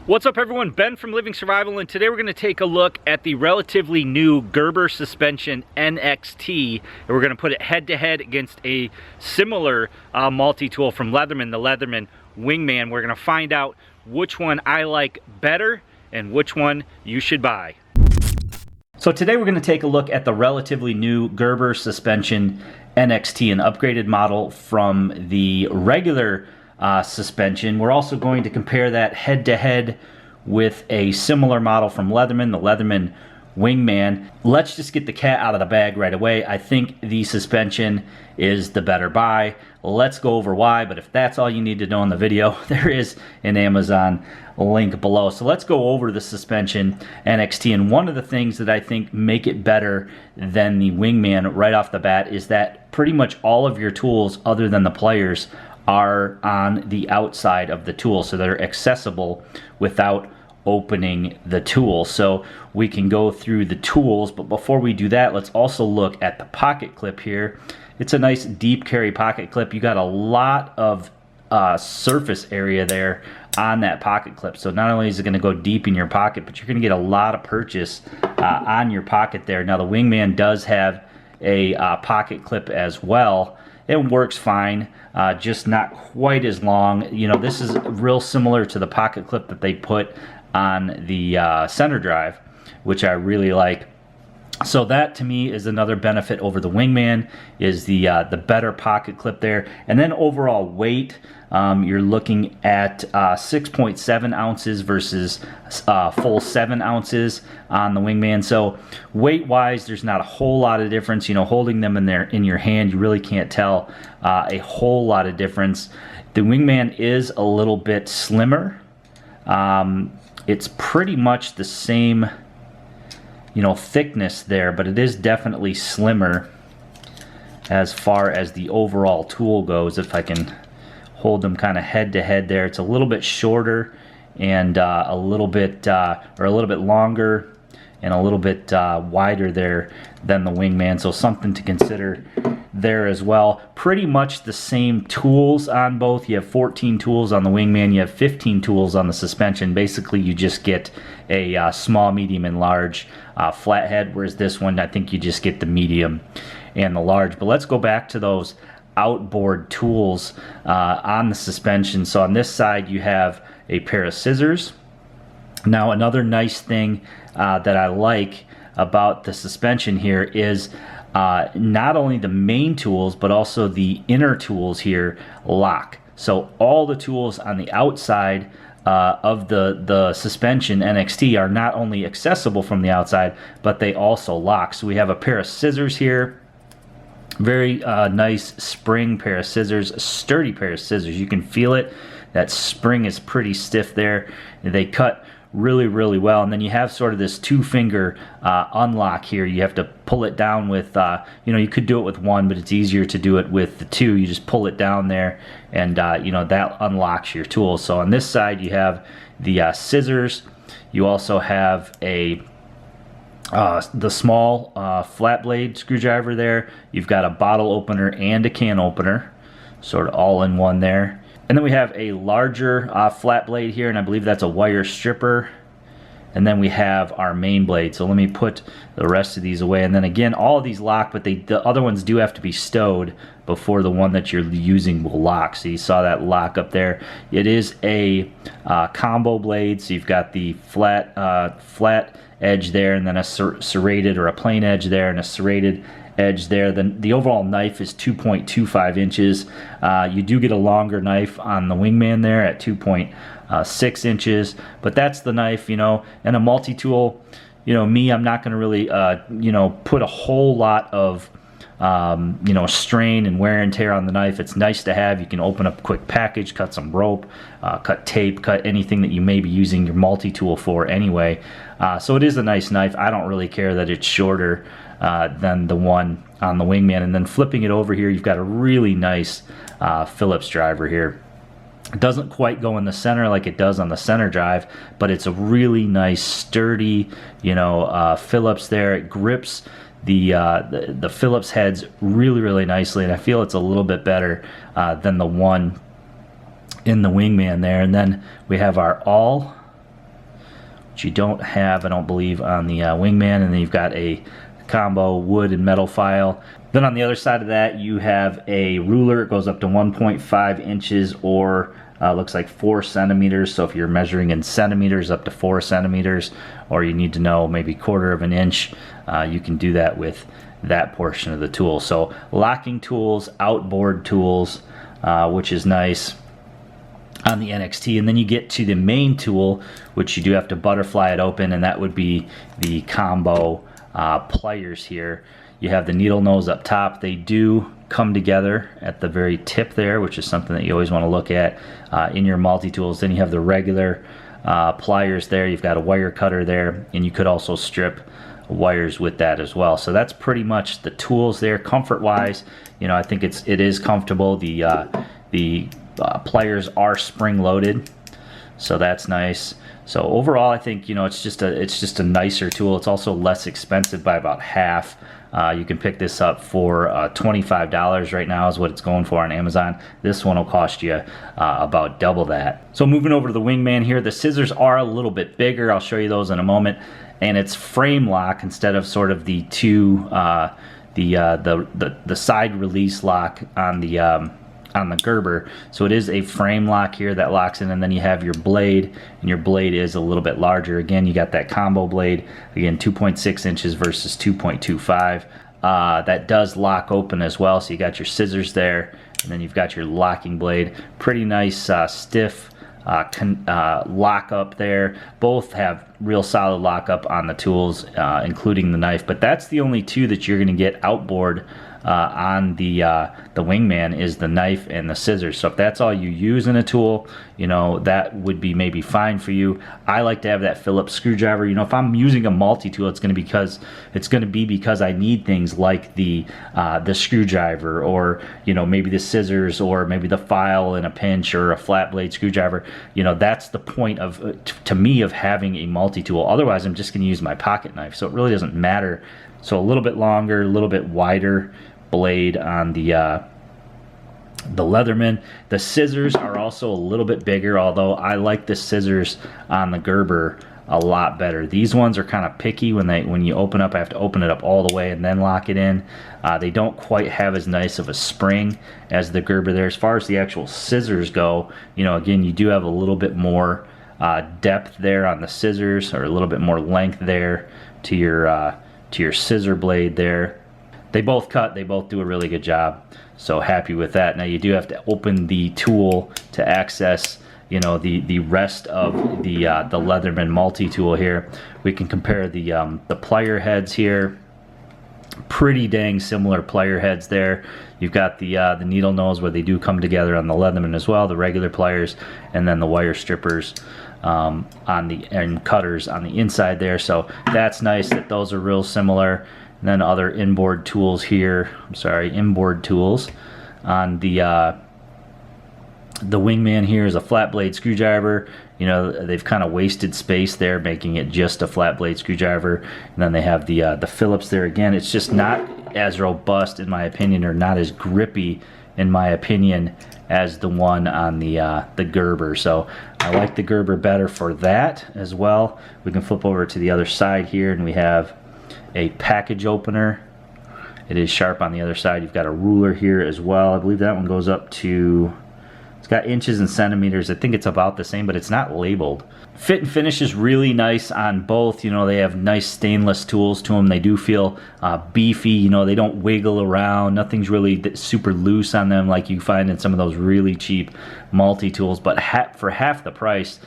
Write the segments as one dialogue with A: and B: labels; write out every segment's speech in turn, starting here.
A: What's up everyone, Ben from Living Survival, and today we're going to take a look at the relatively new Gerber suspension NXT, and we're going to put it head to head against a similar multi-tool from Leatherman, the Leatherman Wingman. We're going to find out which one I like better and which one you should buy. So today we're going to take a look at the relatively new Gerber suspension NXT, an upgraded model from the regular suspension. We're also going to compare that head to head with a similar model from Leatherman, the Leatherman Wingman. Let's just get the cat out of the bag right away. I think the suspension is the better buy. Let's go over why, but if that's all you need to know in the video, there is an Amazon link below. So let's go over the suspension NXT, and one of the things that I think make it better than the Wingman right off the bat is that pretty much all of your tools other than the pliers are on the outside of the tool, so they're accessible without opening the tool. So we can go through the tools, but before we do that, let's also look at the pocket clip here. It's a nice deep carry pocket clip. You got a lot of surface area there on that pocket clip, so not only is it going to go deep in your pocket, but you're going to get a lot of purchase on your pocket there. Now the Wingman does have a pocket clip as well. It works fine, just not quite as long. You know, this is real similar to the pocket clip that they put on the center drive, which I really like. So that to me is another benefit over the Wingman, is the better pocket clip there. And then overall weight, you're looking at 6.7 ounces versus full 7 ounces on the Wingman. So weight wise, there's not a whole lot of difference. You know, holding them in your hand, you really can't tell a whole lot of difference. The Wingman is a little bit slimmer. It's pretty much the same, you know, thickness there, but it is definitely slimmer as far as the overall tool goes. If I can hold them kind of head to head there, it's a little bit shorter and a little bit longer and a little bit wider there than the Wingman, so something to consider there as well. Pretty much the same tools on both. You have 14 tools on the Wingman, you have 15 tools on the suspension. Basically you just get a small, medium, and large flathead, whereas this one I think you just get the medium and the large. But let's go back to those outboard tools on the suspension. So on this side you have a pair of scissors. Now another nice thing that I like about the suspension here is not only the main tools but also the inner tools here lock. So all the tools on the outside of the suspension NXT are not only accessible from the outside, but they also lock. So we have a pair of scissors here. Very nice spring pair of scissors, a sturdy pair of scissors. You can feel it. That spring is pretty stiff there. They cut really, really well. And then you have sort of this two-finger unlock here. You have to pull it down with, you know, you could do it with one, but it's easier to do it with the two. You just pull it down there, and you know, that unlocks your tool. So on this side you have the scissors. You also have a the small flat blade screwdriver there. You've got a bottle opener and a can opener, sort of all in one there. And then we have a larger flat blade here, and I believe that's a wire stripper. And then we have our main blade. So let me put the rest of these away. And then again, all of these lock, but the other ones do have to be stowed before the one that you're using will lock. So you saw that lock up there. It is a combo blade, so you've got the flat edge there, and then a serrated or a plain edge there, and a serrated edge there. Then the overall knife is 2.25 inches. You do get a longer knife on the Wingman there at 2.6 inches, but that's the knife, you know. And a multi-tool, you know, I'm not going to really you know, put a whole lot of you know, strain and wear and tear on the knife. It's nice to have. You can open up a quick package, cut some rope, cut tape, cut anything that you may be using your multi-tool for anyway. So it is a nice knife. I don't really care that it's shorter than the one on the Wingman. And then flipping it over here, you've got a really nice Phillips driver here. It doesn't quite go in the center like it does on the center drive, but it's a really nice, sturdy, you know, Phillips there. It grips the Phillips heads really, really nicely, and I feel it's a little bit better than the one in the Wingman there. And then we have our awl which you don't have, I don't believe, on the Wingman. And then you've got a combo wood and metal file. Then on the other side of that, you have a ruler. It goes up to 1.5 inches or looks like 4 centimeters. So if you're measuring in centimeters, up to 4 centimeters, or you need to know maybe 1/4 of an inch, you can do that with that portion of the tool. So locking tools, outboard tools, which is nice on the NXT. And then you get to the main tool, which you do have to butterfly it open, and that would be the combo pliers here. You have the needle nose up top. They do come together at the very tip there, which is something that you always want to look at in your multi-tools. Then you have the regular pliers there. You've got a wire cutter there, and you could also strip wires with that as well. So that's pretty much the tools there. Comfort wise, you know, I think it is comfortable. The pliers are spring loaded, so that's nice. So overall, I think, you know, it's just a nicer tool. It's also less expensive by about half. You can pick this up for $25 right now is what it's going for on Amazon. This one will cost you about double that. So moving over to the Wingman here, the scissors are a little bit bigger. I'll show you those in a moment. And it's frame lock instead of sort of the the side release lock on the Gerber. So it is a frame lock here that locks in, and then you have your blade, and your blade is a little bit larger. Again, you got that combo blade, again 2.6 inches versus 2.25. That does lock open as well, so you got your scissors there, and then you've got your locking blade. Pretty nice stiff lock up there. Both have real solid lockup on the tools, including the knife, but that's the only two that you're going to get outboard on the Wingman is the knife and the scissors. So if that's all you use in a tool, you know, that would be maybe fine for you. I like to have that Phillips screwdriver. You know, if I'm using a multi-tool, it's going to be because I need things like the screwdriver, or, you know, maybe the scissors, or maybe the file in a pinch, or a flat blade screwdriver. You know, that's the point of to me of having a multi-tool. Otherwise, I'm just going to use my pocket knife, so it really doesn't matter. So a little bit longer, a little bit wider blade on the Leatherman. The scissors are also a little bit bigger, although I like the scissors on the Gerber a lot better. These ones are kind of picky. When you open up, I have to open it up all the way and then lock it in. They don't quite have as nice of a spring as the Gerber there. As far as the actual scissors go, you know, again, you do have a little bit more depth there on the scissors, or a little bit more length there to your scissor blade there. They both cut, they both do a really good job, so happy with that. Now you do have to open the tool to access, you know, the rest of the Leatherman multi-tool here. We can compare the plier heads here. Pretty dang similar plier heads there. You've got the needle nose where they do come together on the Leatherman as well, the regular pliers, and then the wire strippers and cutters on the inside there. So that's nice that those are real similar. And then other inboard tools here. Inboard tools on the Wingman here is a flat blade screwdriver. You know, they've kind of wasted space there, making it just a flat blade screwdriver. And then they have the Phillips there. Again, it's just not as robust, in my opinion, or not as grippy, in my opinion, as the one on the Gerber. So I like the Gerber better for that as well. We can flip over to the other side here, and we have a package opener. It is sharp on the other side. You've got a ruler here as well. I believe that one goes up to, it's got inches and centimeters. I think it's about the same, but it's not labeled. Fit and finish is really nice on both. You know, they have nice stainless tools to them. They do feel beefy. You know, they don't wiggle around. Nothing's really super loose on them like you find in some of those really cheap multi-tools. But for half the price,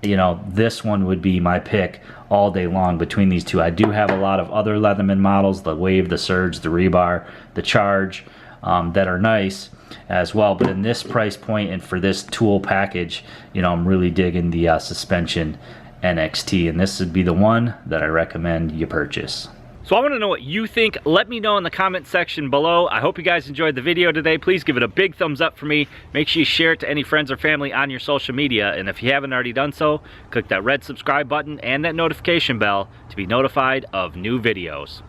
A: you know, this one would be my pick all day long between these two. I do have a lot of other Leatherman models, the Wave, the Surge, the Rebar, the Charge, that are nice as well. But in this price point and for this tool package, you know, I'm really digging the Suspension NXT, and this would be the one that I recommend you purchase. So I want to know what you think. Let me know in the comment section below. I hope you guys enjoyed the video today. Please give it a big thumbs up for me. Make sure you share it to any friends or family on your social media. And if you haven't already done so, click that red subscribe button and that notification bell to be notified of new videos.